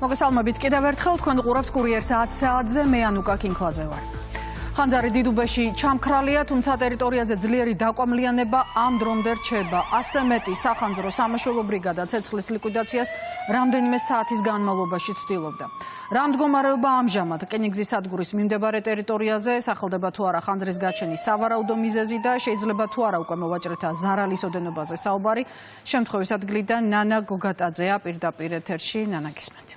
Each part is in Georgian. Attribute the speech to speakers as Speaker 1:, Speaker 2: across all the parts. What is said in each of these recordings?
Speaker 1: მოგესალმებით კიდევ ერთხელ თქვენ უყურებთ კურიერს 10 საათზე მე ანუკა კინკლაძე ვარ. ხანძარი დიდუბეში ჩამქრალია, თუმცა ტერიტორიაზე ძლიერი დაკვამლიანება ამ დრომდე რჩება. ასე მეტი სახანძრო სამაშველო ბრიგადა ცეცხლის ლიკვიდაციას რამდენიმე საათის განმავლობაში ცდილობდა. რა მდგომარეობა ამჟამად რკინიგზის სადგურის მიმდებარე ტერიტორიაზე, სახელდება თუ არა ხანძრის გაჩენის სავარაუდო მიზეზი და შეიძლება თუ არა უკვე მოვაჭრეთა ზარალის ოდენობაზე საუბარი. შემთხვევის ადგილიდან ნანა გოგატაძეა პირდაპირ ეთერში. ნანა, გისმენთ.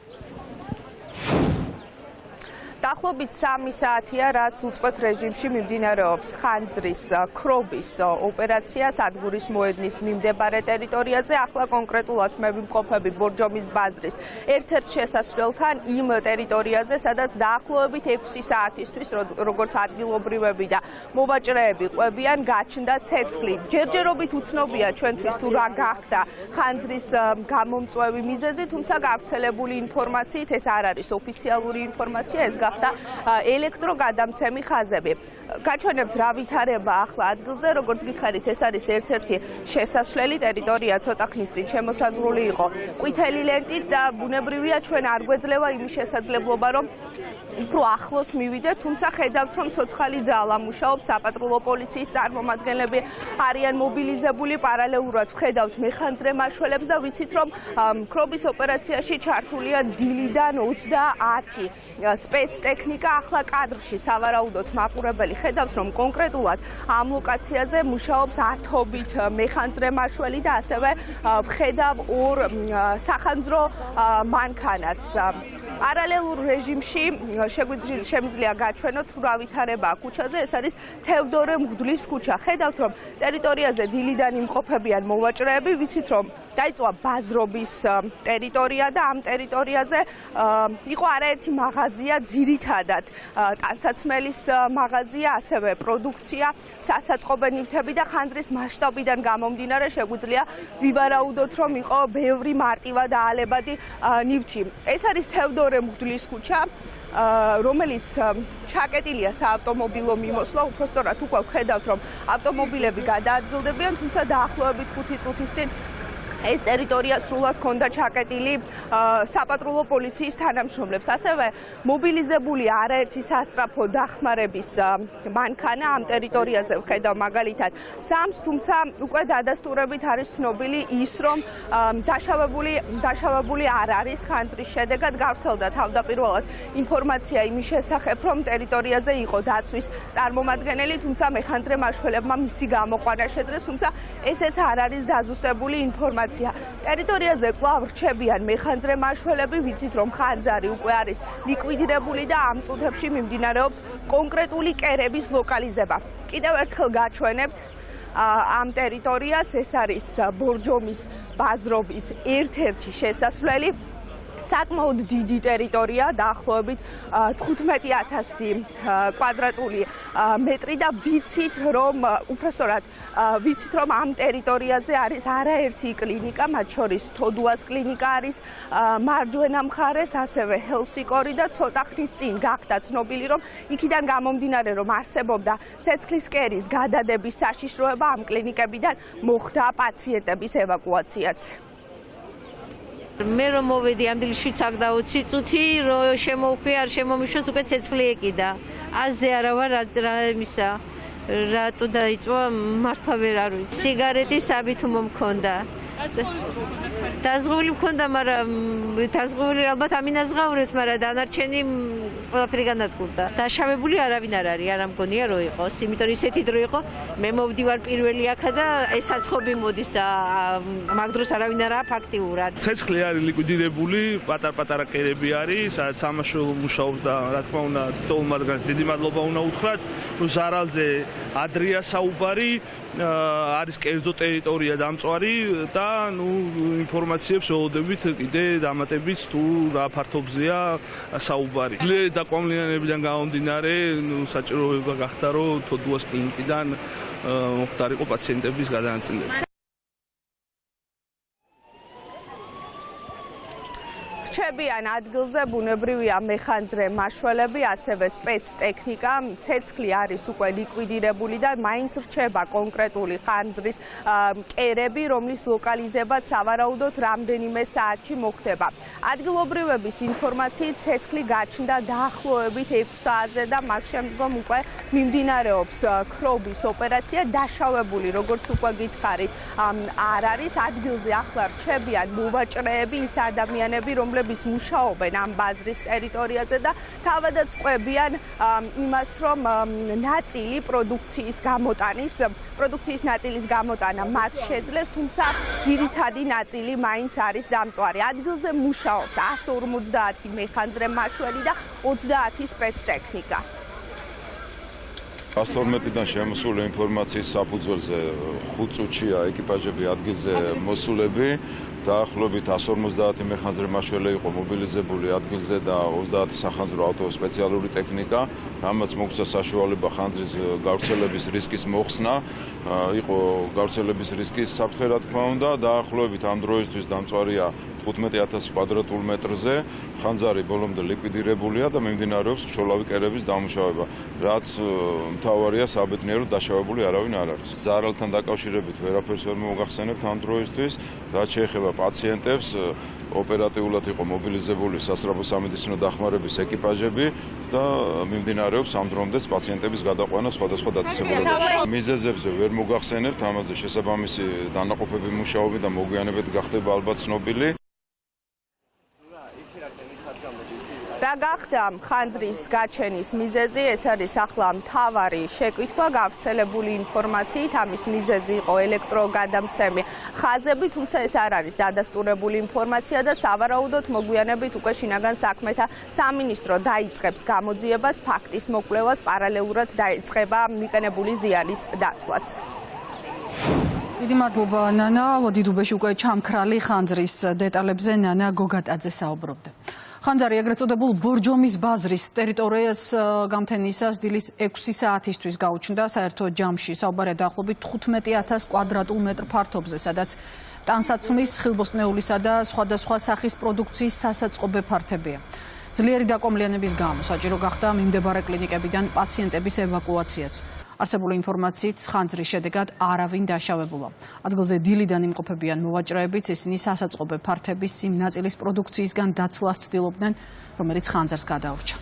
Speaker 2: Daxlobit 3 საათია, რაც უწყვეტ რეჟიმში მიმდინარეობს ხანძრის ქრობის ოპერაცია სადგურის მოედნის მიმდებარე ტერიტორიაზე. ახლა კონკრეტულად მე ვიმყოფები ბორჯომის ბაზრის ერთ-ერთ შესასვლელთან იმ ტერიტორიაზე, სადაც დაახლოებით 6 საათისთვის, როგორც ადგილობრივები და მოვაჭრეები ყვებიან, გაჩნდა ცეცხლი. ჯერჯერობით უცნობია ჩვენთვის თუ რა გახდა ხანძრის გამომწვევი მიზეზი, თუმცა გავრცელებული ინფორმაციით ეს არ არის ოფიციალური ინფორმაცია, ეს და ელექტროგადამცემი ხაზები. გაჩვენებთ რა ვითარება ახლა ადგილზე, როგორც გითხარით, ეს არის ერთ-ერთი შესასვლელი, ტერიტორია ცოტა ხნის წინ შემოსაზღვრული იყო ყვითელი ლენტით და ბუნებრივია ჩვენ არ გვეძლევა იმის შესაძლებლობა, რომ უფრო ახლოს მივიდეთ, თუმცა ხედავთ, რომ ცოცხალი ძალა მუშაობს, საპატრულო პოლიციის წარმომადგენლები არიან მობილიზებული, პარალელურად ვხედავთ მეხანძრე მაშველებს და ვიცით, რომ ქრობის ოპერაციაში ჩართულია დილიდან 30 სპეცტექნიკა. ახლა კადრში სავარაუდოდ მაყურებელი ხედავს, რომ კონკრეტულად ამ ლოკაციაზე მუშაობს 10-ობით მეხანძრე მაშველი და ასევე ვხედავ 2 სახანძრო მანქანას. პარალელურ რეჟიმში შემიძლია გაჩვენოთ რა ვითარება ქუჩაზე, ეს არის თევდორე მღვდლის ქუჩა. ხედავთ, რომ ტერიტორიაზე დილიდან იმყოფებიან მოვაჭრეები, ვიცით, რომ დაიწყო ბაზრობის ტერიტორია და ამ ტერიტორიაზე იყო არაერთი მაღაზია, ძირითადად ტანსაცმელის მაღაზია, ასევე პროდუქცია, სასაწყობე ნივთები და ხანძრის მასშტაბიდან გამომდინარე შეგვიძლია ვივარაუდოთ, რომ იყო ბევრი მარტივად დაალებადი ნივთი. ეს არის თევდორე მღვდლის ქუჩა, რომელიც ჩაკეტილია საავტომობილო მიმოსვლა, უпростоრად უკვე ვხედავთ, რომ ავტომობილები გადაადგილდებიან, თუმცა დაახლოებით 5 წუთის წინ ეს ტერიტორია სრულად ჰქონდა ჩაკეტილი საპატრულო პოლიციის თანამშრომლებს. ასევე მობილიზებული არაერთი სასწრაფო დახმარების მანქანა ამ ტერიტორიაზე ვხედავ მაგალითად 3-ს, თუმცა უკვე დადასტურებით არის ცნობილი ის, რომ დაშავებული არ არის ხანძრის შედეგად. გავრცელდა თავდაპირველად ინფორმაცია იმის შესახებ, რომ ტერიტორიაზე იყო დაცვის წარმომადგენელი, თუმცა მეხანძრე მაშველებმა მისი გამოყვანა შეძლეს, თუმცა ესეც არ არის დაზუსტებული ინფორმაცია. ტერიტორიაზე კვლავ რჩებიან მეხანძრე მაშველები, ვიცით, რომ ხანძარი უკვე არის ლიკვიდირებული და ამ წუთებში მიმდინარეობს კონკრეტული კერების ლოკალიზება. კიდევ ერთხელ გაჩვენებთ ამ ტერიტორიას, ეს არის ბორჯომის ბაზრობის ერთ-ერთი შესასვლელი. საკმაოდ დიდი ტერიტორია, დაახლოებით 15,000 კვადრატული მეტრი და ვიცით, რომ ამ ტერიტორიაზე არის არაერთი კლინიკა, მათ შორის თოდუას კლინიკა არის მარჯვენა მხარეს, ასევე ჰელსიკორი და ცოტა ხნის წინ გახდა ცნობილი, რომ იქიდან გამომდინარე, რომ არსებობდა ცეცხლის კერის გადადების საშიშროება, ამ კლინიკებიდან მოხდა პაციენტების ევაკუაციაც.
Speaker 3: მე რომ მოვედი ამ დილშიც აქ და 20 წუთი რომ შემოვხვი არ შემომიშვეს უკვე ცეცხლი ეკიდა. აზე არა ვარ რა იმისა რატო დაიწყო მართლა ვერ არ ვიცი. სიგარეტის საბითუმო მქონდა. დაზღვეული მქონდა, მაგრამ დაზღვეული ალბათ ამინაზღაურეს, მაგრამ დანარჩენი ყველაფერი განადგურდა. დაშავებული არავინ არ არის, არ ამგონია რომ იყოს, იმიტომ ისეთი დრო იყო, მე მოვდივარ პირველი აქა და ესაცხობი მოდის, მაგ დროს არავინ არაა ფაქტიურად.
Speaker 4: ცეცხლი არის ლიკვიდირებული, პატარ-პატარა კერები არის, სადაც სამაშველო მუშაობს და რა თქმა უნდა, თითოეულ მათგანს დიდი მადლობა უნდა უთხრათ, რომ ზარალზე ადრია საუბარი, არის კერძო ტერიტორია დამწვარი და ინფორმაციებს ველოდებით კიდე დამატებით თუ რა ფართობზეა საუბარი. ძლიერი დაკვამლიანებიდან გამომდინარე, საჭიროება გახდა, რომ თოდუას კლინიკიდან მოხდარიყო პაციენტების გადანაწილება.
Speaker 2: წვევიან ადგილზე ბუნებრივია მეხანძრე მაშველები, ასევე სპეცტექნიკა. ცეცხლი არის უკვე ლიკვიდირებული და მაინც რჩება კონკრეტული ხანძრის კერები, რომლის ლოკალიზებაც სავარაუდოდ რამდენიმე საათში მოხდება. ადგილობრივების ინფორმაციით ცეცხლი გაჩნდა დაახლოებით 6 საათზე და მას შემდგომ უკვე მიმდინარეობს ქრობის ოპერაცია. დაშავებული, როგორც უკვე გითხარით, არ არის. ადგილზე ახლა რჩებიან მოვაჭრეები, ის ადამიანები, რომლებიც მუშაობენ ამ ბაზრის ტერიტორიაზე და თავადაც ყვებიან იმას, რომ პროდუქციის ნაწილის გამოტანა მათ შეძლეს, თუმცა ძირითადი ნაწილი მაინც არის დამწვარი. ადგილზე მუშაობს 150 მეხანძრე მაშველი და 30 სპეცტექნიკა.
Speaker 5: 112-დან შემოსული ინფორმაციის საფუძველზე 5 წუთშია ეკიპაჟები ადგილზე მოსულები. დაახლოებით 150 მეხანძრე მაშველი იყო მობილიზებული ადგილზე და 30 სახანძრო ავტო სპეციალური ტექნიკა, რამაც მოგვცა საშუალება ხანძრის გავრცელების რისკის მოხსნა. იყო გავრცელების რისკის საფრთხე, რა თქმა უნდა, დაახლოებით ამ დროისთვის დამწვარია 15000 კვადრატულ მეტრზე. ხანძარი ბოლომდე ლიკვიდირებულია და მიმდინარეობს ვრცოლავი კერების დამუშავება, რაც მთავარია საბედნიეროდ დაშავებული არავინ არ არის. ზარალთან დაკავშირებით ვერაფერს ვერ მოგახსენებთ ამ დროისთვის, რაც შეეხება პაციენტებს, ოპერატიულად იყო მობილიზებული სასწრაფო სამედიცინო დახმარების ეკიპაჟები და მიმდინარეობს ამ დრომდეც პაციენტების გადაყვანა სხვადასხვა დაწესებულებაში. მიზეზებზე ვერ მოგახსენებთ, ამაზე შესაბამისი დანაყოფები მუშაობენ და მოგვიანებით გახდება ალბათ ცნობილი.
Speaker 2: რა გახდა ხანძრის გაჩენის მიზეზი? ეს არის ახლა მთავარი შეკვითხვა. გავრცელებული ინფორმაციით ამის მიზეზი იყო ელექტროგადამცემი ხაზები, თუმცა ეს არ არის დადასტურებული ინფორმაცია და სავარაუდოდ მოგვიანებით უკვე შინაგან საქმეთა სამინისტრო დაიწყებს გამოძიებას, ფაქტის მოკვლევას, პარალელურად დაიწყება მიყენებული ზიანის დათვლაც.
Speaker 1: დიდი მადლობა ნანა, დიდუბეში უკვე ჩამქრალი ხანძრის დეტალებზე ნანა გოგატაძე საუბრობდა. ხანძარი ეგრეთ წოდებულ ბორჯომის ბაზრის ტერიტორიას გამთენისას დილის 6 საათისთვის გაუჩნდა საერთო ჯამში. საუბარია დაახლოებით 15000 კვადრატულ მეტრ ფართობზე, სადაც ტანსაცმლის, ხილბოსტნეულისა და სხვადასხვა სახის პროდუქციის სასაწყობე ფართებია. ძლიერი დაკომლიანების გამო საჭირო გახდა მიმდებარე კლინიკებიდან პაციენტების ევაკუაციაც. არსებული ინფორმაციით ხანძრის შედეგად არავინ დაშავებულა. ადგილზე დილიდან იმყოფებიან მოვაჭრეებიც, ისინი სასაწყობე ფართების იმ ნაწილის პროდუქციისგან დაცლას ცდილობდნენ, რომელიც ხანძარს გადაურჩა.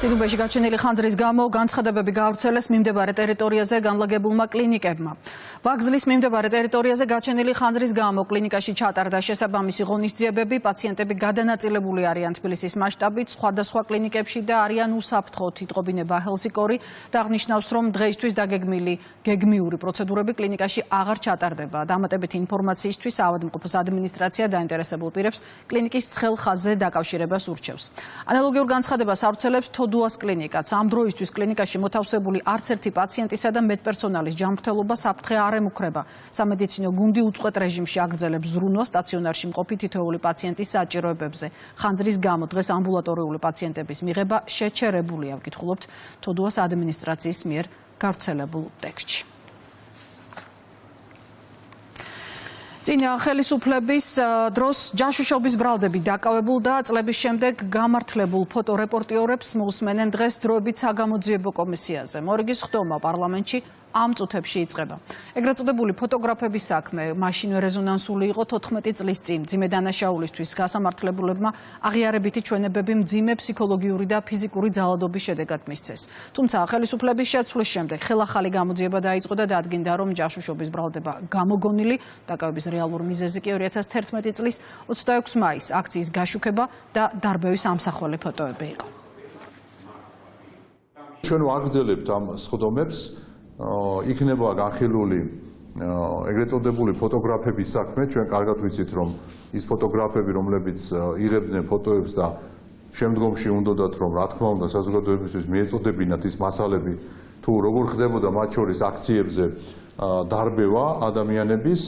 Speaker 1: დიდუბეში გაჩენილი ხანძრის გამო განცხადებები გავრცელეს მიმდებარე ტერიტორიაზე განლაგებულმა კლინიკებმა. ვაგზლის მიმდებარე ტერიტორიაზე გაჩენილი ხანძრის გამო კლინიკაში ჩატარდა შესაბამისი ღონისძიებები, პაციენტები გადანაწილებული არიან თბილისის მასშტაბით, სხვადასხვა კლინიკებში და არიან უსაფრთხოდ, იტყობინება ჰელსიკორი და აღნიშნავს, რომ დღეისთვის დაგეგმილი გეგმიური პროცედურები კლინიკაში აღარ ჩატარდება. დამატებითი ინფორმაციისთვის ავადმყოფოს ადმინისტრაცია დაინტერესებულ პირებს კლინიკის ცხელ ხაზზე დაკავშირებას ურჩევს. ანალოგიურ განცხადებას ავრცელებს დუას კლინიკაც. ამ დროისთვის კლინიკაში მოთავსებული არც ერთი პაციენტისა და მედპერსონალის ჯანმრთელობა საფრთხე არ ემუქრება. სამედიცინო გუნდი უწყვეტ რეჟიმში აგრძელებს ზრუნვას სტაციონარში მყოფი თითოეული პაციენტის საჭიროებებზე. ხანძრის გამო დღეს ამბულატორიული პაციენტების მიღება შეჩერებულია, ვკითხულობთ თოდუას ადმინისტრაციის მიერ გავრცელებულ ტექსტში. წინა ხელისუფლების დროს ჯაშუშობის ბრალდები დაკავებულ და წლების შემდეგ გამართლებულ ფოტორეპორტიორებს მოусმენენ დღეს დროებით საგამოძიებო კომისიაზე. მორიგის ხდომა პარლამენტში ამ წუთებში იწყება. ეგრეთ წოდებული ფოტოგრაფების საქმე მაშინვე რეზონანსული იყო 14 წლის წინ. მძიმე დანაშაულისთვის გასამართლებულებმა აღიარებითი ჩვენებები მძიმე ფსიქოლოგიური და ფიზიკური ძალადობის შედეგად მისცეს. თუმცა ხელისუფლების შეცვლის შემდეგ ხელახალი გამოძიება დაიწყო და დადგინდა, რომ ჯაშუშობის ბრალდება გამოგონილი. დაკავების რეალური მიზეზი კი 2011 წლის 26 მაის აქციის გაშუქება და დარბევის ამსახველი ფოტოები იყო.
Speaker 6: ჩვენ ვაგრძელებთ ამ სხდომებს. იქნება განხილული ეგრეთ წოდებული ფოტოგრაფების საქმე. ჩვენ კარგად ვიცით, რომ ის ფოტოგრაფები, რომლებიც იღებდნენ ფოტოებს და შემდგომში უნდათ, რომ რა თქმა უნდა საზოგადოებისთვის მიეწოდებინათ ის მასალები, თუ როგორ ხდებოდა მათ შორის აქციებზე დარბევა ადამიანების,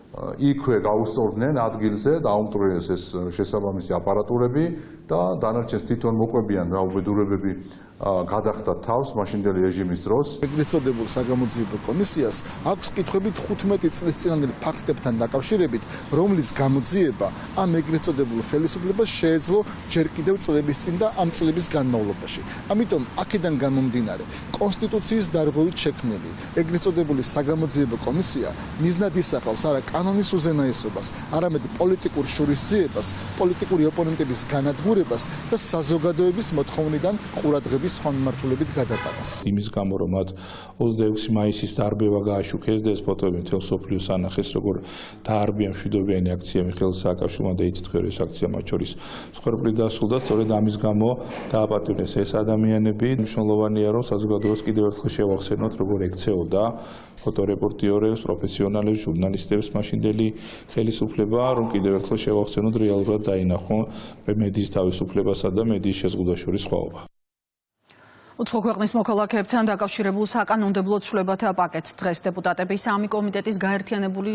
Speaker 6: იქვე გაუსწორდნენ ადგილზე, დაუმტვრიეს ეს შესაბამისი აპარატურები და დანარჩენს თვითონ მოყვებიან უბედურებები გადახდა თავს მაშინდელი რეჟიმის დროს.
Speaker 7: ეგრეთ წოდებულ საგამოძიებო კომისიას აქვს კითხვები 15 წლის წინანდელ ფაქტებთან დაკავშირებით, რომლის გამოძიება ამ ეგრეთ წოდებულ ხელისუფლებას შეეძლო ჯერ კიდევ წლების წინ და ამ წლების განმავლობაში. ამიტომ აქედან გამომდინარე, კონსტიტუციის დარღვევით შექმნილი ეგრეთ წოდებული საგამოძიებო კომისია მიზნად ისახავს არა კანონის უზენაესობას, არამედ პოლიტიკურ შურისძიებას, პოლიტიკური ოპონენტების განადგურებას და საზოგადოების მოთხოვნიდან ყურადღების სხვა მიმართულებით გადატანას.
Speaker 8: იმის გამო, რომ მათ 26 მაისის დარბევა გააშუქეს და ეს ფოტოები მთელ მსოფლიოს ანახეს, როგორ დაარბია მშვიდობიანი აქცია მიხეილ სააკაშვილმა და იცით ეს აქცია მათ შორის მსხვერპლი დასრულდა, სწორედ ამის გამო დააპატიმრეს ეს ადამიანები. მნიშვნელოვანია, რომ საზოგადოებას კიდევ ერთხელ შევახსენოთ, როგორ ექცეოდა ფოტორეპორტიორებს, პროფესიონალებს, ჟურნალისტებს მაშინდელი ხელისუფლება, რომ კიდევ ერთხელ შევახსენოთ რეალურად დაინახონ მედიის თავისუფლებასა და მედიის შეზღუდვას შორის სხვაობა.
Speaker 1: უცხო ქვეყნის მოქალაქეებთან დაკავშირებულ საკანონმდებლო ცვლილებათა პაკეტს დღეს დეპუტატები სამი კომიტეტის გაერთიანებული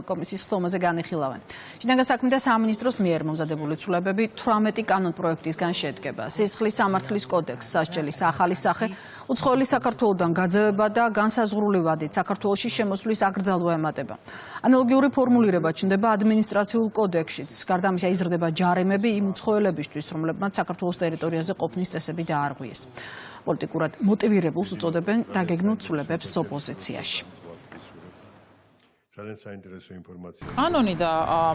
Speaker 1: კომისიის ხდომაზე განიხილავენ. შინაგან საქმეთა სამინისტროს მიერ მომზადებული ცვლილებები 18 კანონპროექტისგან შედგება. სისხლის სამართლის კოდექსს სასჯელის ახალი სახე, უცხოელი საქართველოდან გაძევება და განსაზღვრული ვადით საქართველოში შემოსვლის აკრძალვა ემატება. ანალოგიური ფორმულირება ჩნდება ადმინისტრაციულ კოდექსშიც. გარდა ამისა იზრდება ჯარიმები იმ უცხოელებისთვის, რომლებმაც საქართველოს ტერიტორიაზე ყოფნის წესები დაარღვიეს. პოლიტიკურად მოტივირებულს უწოდებენ დაგეგმილ ცვლილებებს ოპოზიციაში.
Speaker 9: ძალიან საინტერესო ინფორმაცია.
Speaker 10: კანონი და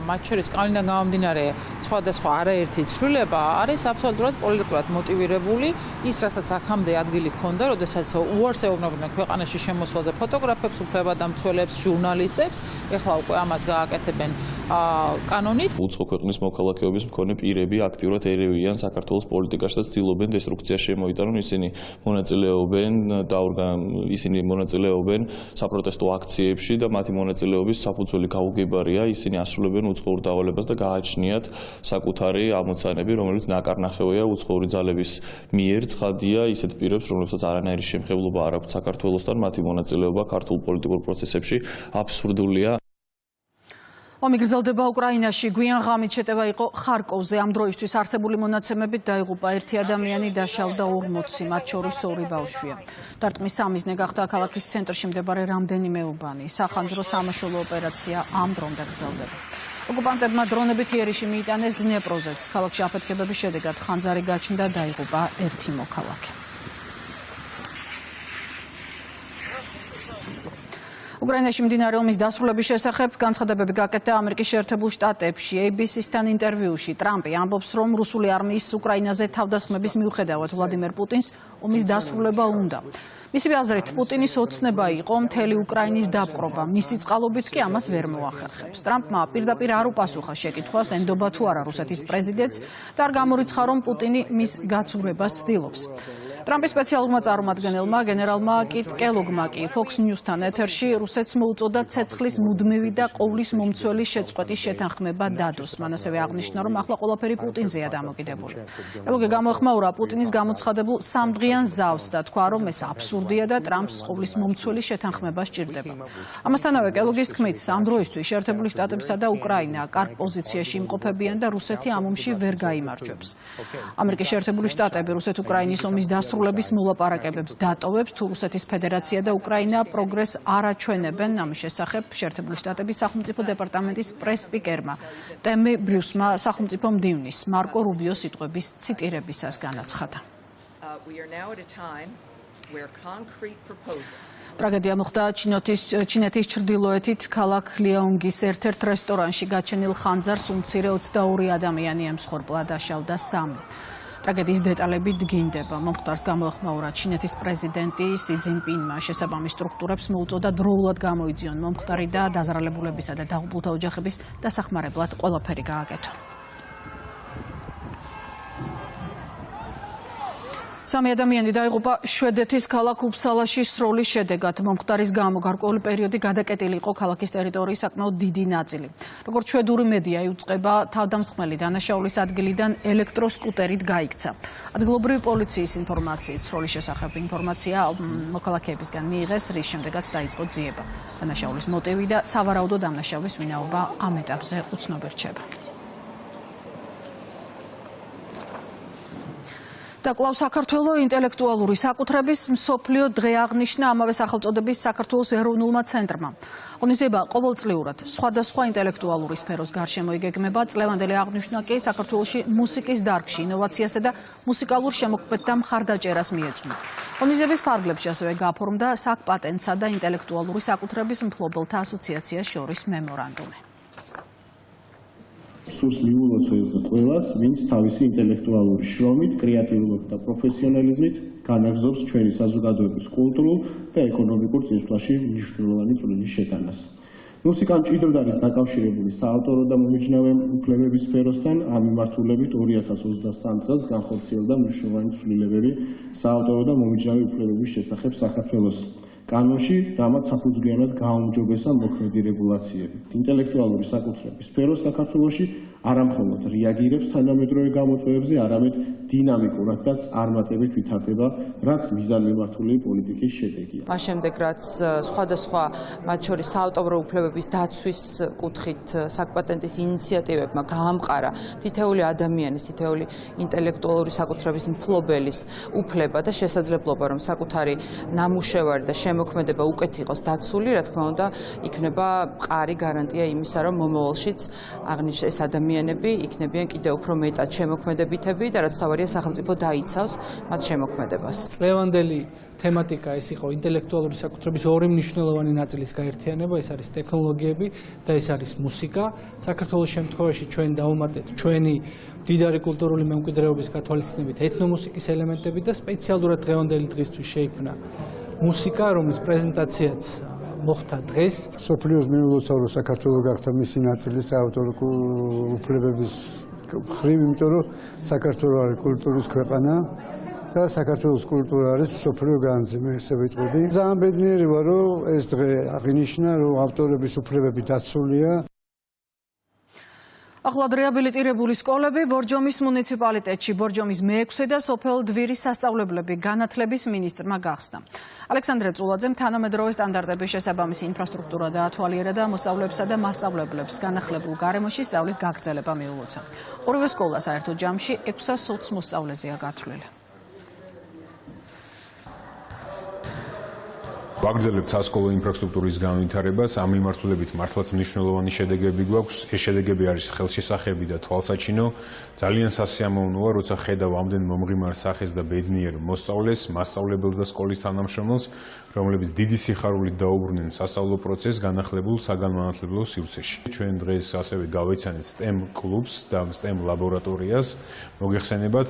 Speaker 10: მათ შორის კანონიდან გამომდინარე სხვადასხვა არაერთი ცვლილება არის აბსოლუტურად პოლიტიკურად მოტივირებული. ის, რასაც აქამდე ადგილი ჰქონდა, როდესაც უარს ეუბნებოდნენ ქვეყანაში შემოსვლაზე ფოტოგრაფებს, უფლებადამცველებს, ჟურნალისტებს, ეხლა უკვე ამას გააკეთებენ კანონით.
Speaker 11: უცხო ქვეყნის მოქალაქეობის მქონე პირები აქტიურად ერევიან საქართველოს პოლიტიკაში და ცდილობენ დესტრუქციაში შემოიტანონ. ისინი მონაწილეობენ საპროტესტო აქციებში და მათი მონაწილეობის საფუძველი გაუგებარია. ისინი ასრულებენ უცხოურ დავალებას და გააჩნიათ საკუთარი ამოცანები, რომელიც ნაკარნახევია უცხოური ძალების მიერ. ცხადია ისეთ პირებს, რომლებსაც არანაირი შემხებლობა არ აქვთ საქართველოსთან, მათი მონაწილეობა ქართულ პოლიტიკურ პროცესებში აბსურდულია.
Speaker 1: ომი გრძელდება უკრაინაში. გვიან ღამით შეტევა იყო ხარკოვზე. ამ დროისთვის არსებული მონაცემებით დაიღუპა ერთი ადამიანი, დაშავდა 40, მათ შორის 2 ბავშვია. დარტყმის სამიზნე გახდა ქალაქის ცენტრში მდებარე რამდენიმე უბანი. სახანძრო სამაშველო ოპერაცია ამ დრომდე გრძელდება. ოკუპანტებმა დრონებით იერიში მიიტანეს დნეპროზეც. ქალაქში აფეთქებების შედეგად ხანძარი გაჩნდა, დაიღუპა ერთი მოქალაქე. უკრაინაში მდინარე ომის დასრულების შესახებ განცხადებები გაკეთდა ამერიკის შეერთებულ შტატებში. ABC-სთან ინტერვიუში ტრამპი ამბობს, რომ რუსული არმიის უკრაინაზე თავდასხმების მიუხედავად ვლადიმერ პუტინს ომის დასრულება უნდა. მისივე აზრით, პუტინის ოცნება იყო მთელი უკრაინის დაპყრობა. მისი წყალობით კი ამას ვერ მოახერხებს. ტრამპმა პირდაპირ არ უპასუხა შეკითხვას, ენდობა თუ არა რუსეთის პრეზიდენტს და არ გამორიცხა, რომ პუტინი მის გაცურებას ცდილობს. ტრამპის სპეციალურმა წარმომადგენელმა გენერალმა კიტ კელოგმა კი Fox News-თან ეთერში რუსეთს მოუწოდა ცეცხლის მუდმივი და ყოვლის მომცველი შეწყვეტის შეთანხმება დადოს. მან ასევე აღნიშნა, რომ ახლა ყველაფერი პუტინზეა დამოკიდებული. კელოგი გამოეხმაურა პუტინის გამოცხადებულ სამდღიან ზავს და თქვა, რომ ეს აბსურდია და ტრამპს ყოვლის მომცველი შეთანხმება სჭირდება. ამასთანავე კელოგის თქმით, ამ დროისთვის შეერთებული შტატებსა და უკრაინა კარგ პოზიციაში იმყოფებიან და რუსეთი ამ ომში ვერ გაიმარჯვებს. ამერიკის შეერთებული შტატები რუსეთ-უკრაინის ომის დასრულების მოლაპარაკებებს დატოვებს, თუ რუსეთის ფედერაცია და უკრაინა პროგრესს არ აჩვენებენ. ამის შესახებ შეერთებული შტატების სახელმწიფო დეპარტამენტის პრეს-სპიკერმა ტემი ბრიუსმა სახელმწიფო მდივნის მარკო რუბიოს სიტყვების ციტირებისას განაცხადა. ტრაგედია მოხდა ჩინეთის ჩრდილოეთით ქალაქ ლიაონგის ერთ-ერთ რესტორანში გაჩენილ ხანძარს უმცირე 22 ადამიანი ემსხვერპლა, დაშავდა 3. ტრაგედიის დეტალები დგინდება. მომხდარს გამოეხმაურა ჩინეთის პრეზიდენტი სი ძინპინმა. შესაბამის სტრუქტურებს მოუწოდა დროულად გამოიძიონ მომხდარი და დაზრალებულებისა და დაღუპულთა ოჯახების დასახმარებლად ყველაფერი გააკეთონ. 3 ადამიანი დაიღუპა შვედეთის ქალაქ უფსალაში სროლის შედეგად. მომხდარის გამო გარკვეული პერიოდი გადაკეტილი იყო ქალაქის ტერიტორიის საკმაოდ დიდი ნაწილი. როგორც შვედური მედია იუწყება, თავდამსხმელი დანაშაულის ადგილიდან ელექტროსკუტერით გაიქცა. ადგილობრივი პოლიციის ინფორმაციით სროლის შესახებ ინფორმაცია მოქალაქეებისგან მიიღეს, რის შემდეგაც დაიწყო ძიება. დანაშაულის მოტივი და სავარაუდო დამნაშავის ვინაობა ამ ეტაპზე უცნობი რჩება. და კვლავ საქართველოს ინტელექტუალური საკუთრების მსოფლიო დღე აღნიშნა ამავე სახელწოდების საქართველოს ეროვნულმა ცენტრმა. ღონისძიება ყოველწლიურად სხვადასხვა ინტელექტუალური სფეროს გარშემო იგეგმება. წლევანდელი აღნიშვნა კი საქართველოში მუსიკის დარგში ინოვაციასა და მუსიკალურ შემოქმედთა მხარდაჭერას მიეძღვნა. ღონისძიების ფარგლებში ასევე გაფორმდა საკპატენტსა და ინტელექტუალური საკუთრების მფლობელთა ასოციაციას შორის მემორანდუმი.
Speaker 9: სურს მიულოცოს ყველას, ვინც თავისი ინტელექტუალური შრომით, კრეატიულობით და პროფესიონალიზმით განაგრძობს ჩვენი საზოგადოების კულტურულ და ეკონომიკურ წინსვლაში მნიშვნელოვანი წვლილი შეტანას. მუსიკა მჭიდროდ არის დაკავშირებული საავტორო და მომიჯნავე უფლებების სფეროსთან, ამ მიმართულებით 2023 წელს განხორციელდა მნიშვნელოვანი ცვლილებები საავტორო და მომიჯნავე უფლებების შესახებ საქართველოს კანონში, რამაც საფუძვლიანად გააუმჯობესა მოქმედი რეგულაციები. ინტელექტუალური საკუთრების სფერო საქართველოში არამხოლოდ რეაგირებს თანამედროვე გამოწვევებზე, არამედ დინამიკურად და წარმატებით ვითარდება, რაც მიზანმიმართული პოლიტიკის შედეგია.
Speaker 10: მას შემდეგ, რაც სხვადასხვა მათ შორის საავტორო უფლებების დაცვის კუთხით საკპატენტის ინიციატივებმა გაამყარა თითოეული ადამიანის, თითოეული ინტელექტუალური საკუთრების მფლობელის უფლება და შესაძლებლობა, რომ საკუთარი ნამუშევარი და შემოქმედება უკეთ იყოს დაცული, რა თქმა უნდა, იქნება მყარი გარანტია იმისა, რომ მომავალშიც აღნიშნული ეს ადამიანები იქნებიან კიდევ უფრო მეტად შემოქმედებითები და რაც თავარია სახელმწიფო დაიცავს მათ შემოქმედებას.
Speaker 12: წლევანდელი თემატიკა ეს იყო ინტელექტუალური საკუთრების ორი მნიშვნელოვანი ნაწილის გაერთიანება, ეს არის ტექნოლოგიები და ეს არის მუსიკა. საქართველოს შემთხვევაში ჩვენ დავუმატეთ ჩვენი მდიდარი კულტურული მემკვიდრეობის გათვალისწინებით ეთნომუსიკის ელემენტები და სპეციალურად დღევანდელი დღისთვის შეიქმნა მუსიკა, რომლის პრეზენტაციაც მოხდა დღეს.
Speaker 13: სოფლიოს მიულოცა, რომ საქართველოს გახდა მისი ნაწილი საავტორო უფლებების მხრივ, იმიტომ რომ საქართველოს არის კულტურის ქვეყანა და საქართველოს კულტურა არის სოფლიო განძი, მე ესე ვიტყოდი. ძალიან ბედნიერი ვარ, რომ ეს დღე აღინიშნა, რომ ავტორების უფლებები დაცულია.
Speaker 1: ახლად რეაბილიტირებული სკოლები ბორჯომის მუნიციპალიტეტში, ბორჯომის მე-6 და სოფელ დვირის სასწავლებლები განათლების მინისტრმა გახსნა. ალექსანდრე წულაძემ თანამედროვე სტანდარტების შესაბამისი ინფრასტრუქტურა დაათვალიერა და მოსწავლეებსა და მასწავლებლებს განახლებულ გარემოში სწავლის გაგრძელება მიულოცა. ორივე სკოლა საერთო ჯამში 620 მოსწავლეზეა გათვლილი.
Speaker 14: ვაგრძელებთ სასკოლო ინფრასტრუქტურის განვითარებას, ამ მიმართულებით მართლაც მნიშვნელოვანი შედეგები გვაქვს. ეს შედეგები არის ხელშესახები და თვალსაჩინო. ძალიან სასიამოვნოა, როცა ხედავ ამდენ მომღიმარ სახეს და ბედნიერ მოსწავლეს, მასწავლებელს და სკოლის თანამშრომელს, რომლებიც დიდი სიხარულით დაუბრუნდნენ სასწავლო პროცესს განახლებულ საგანმანათლებლო სივრცეში. ჩვენ დღეს ასევე გავეცანეთ STEM კლუბს და STEM ლაბორატორიას. მოგეხსენებათ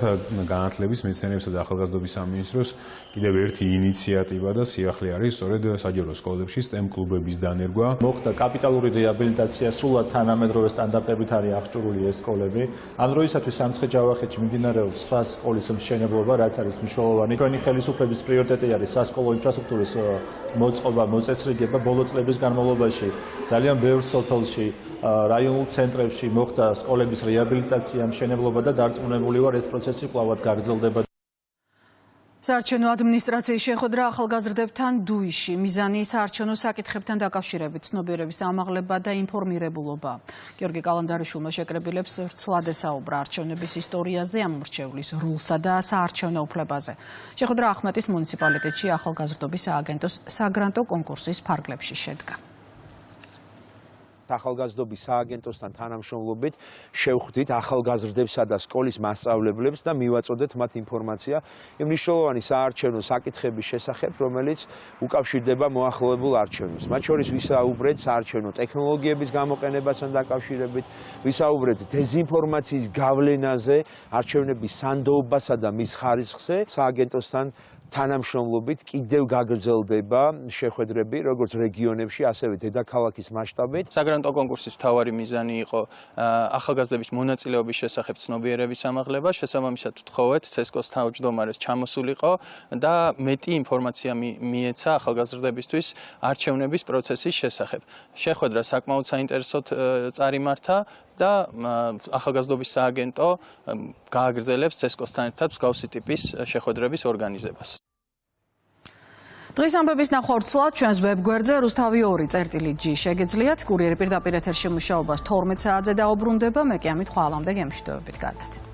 Speaker 14: განათლების, მეცნიერებისა და ახალგაზრდობის სამინისტროს კიდევ ერთი ინიციატივა და სიახლე არის სწორედ საჯარო სკოლებში STEM კლუბების დანერგვა.
Speaker 15: მოხდა კაპიტალური რეაბილიტაცია, სრულად თანამედროვე სტანდარტებით არის აღჭურვილი ეს სკოლები. ამ დროისათვის სამცხე-ჯავახეთში მიმდინარეობს 9 სკოლის მშენებლობა, რაც არის მნიშვნელოვანი. ჩვენი ხელისუფლების პრიორიტეტი არის სასკოლო ინფრასტრუქტურის მოწყობა, მოწესრიგება. ბოლო წლების განმავლობაში ძალიან ბევრ სოფელში, რაიონულ ცენტრებში მოხდა სკოლების რეაბილიტაცია, მშენებლობა და დარწმუნებული ვარ, ეს პროცესი კვლავ გაგრძელდება.
Speaker 1: საარჩევნო ადმინისტრაციის შეხვედრა ახალგაზრდებთან დუიში. მიზანი საარჩევნო საკითხებთან დაკავშირებით ცნობიერების ამაღლება და ინფორმირებულობა. გიორგი კალანდარიშვილმა შეკრებილებს ვრცლად ესაუბრა არჩევნების ისტორიაზე, ამორჩევლის როლსა და საარჩევნო უფლებაზე. შეხვედრა ახმეტის მუნიციპალიტეტში ახალგაზრდობის სააგენტოს საგრანტო კონკურსის ფარგლებში შედგა.
Speaker 16: ახალგაზრდობის სააგენტოსთან თანამშრომლობით შევხვდით ახალგაზრდებსა და სკოლის მასწავლებლებს და მივაწოდეთ მათ ინფორმაცია იმ მნიშვნელოვანი საარჩევნო საკითხების შესახებ, რომელიც უკავშირდება მოახლოებულ არჩევნებს. მათ შორის ვისაუბრეთ საარჩევნო ტექნოლოგიების გამოყენებასთან დაკავშირებით, ვისაუბრეთ დეზინფორმაციის გავლენაზე, არჩევნების სანდოობასა და მის ხარისხზე. სააგენტოსთან თანამშრომლობით კიდევ გაგრძელდება შეხვედრები, როგორც რეგიონებში, ასევე დედაქალაქის მასშტაბით.
Speaker 17: საგრანტო კონკურსის მთავარი მიზანი იყო ახალგაზრდების მონაწილეობის შესახებ ცნობიერების ამაღლება, შესაბამისად ვთხოვეთ ცესკოს თავმჯდომარეს ჩამოსულიყო და მეტი ინფორმაცია მიეცა ახალგაზრდებისთვის არჩევნების პროცესის შესახებ. შეხვედრა საკმაოდ საინტერესოდ წარიმართა და ახალგაზრდობის სააგენტო გააგრძელებს ცესკოსთან ერთად მსგავსი ტიპის შეხვედრების ორგანიზებას.
Speaker 1: დღის ამბების ნახვა ვრცლად ჩვენს ვებგვერდზე rustavi2.g შეგეძლიათ. კურიერი პირდაპირ ეთერში მუშაობას 12 საათზე დაუბრუნდება. მე კი ამით ხვალამდე გემშვიდობებით. კარგად.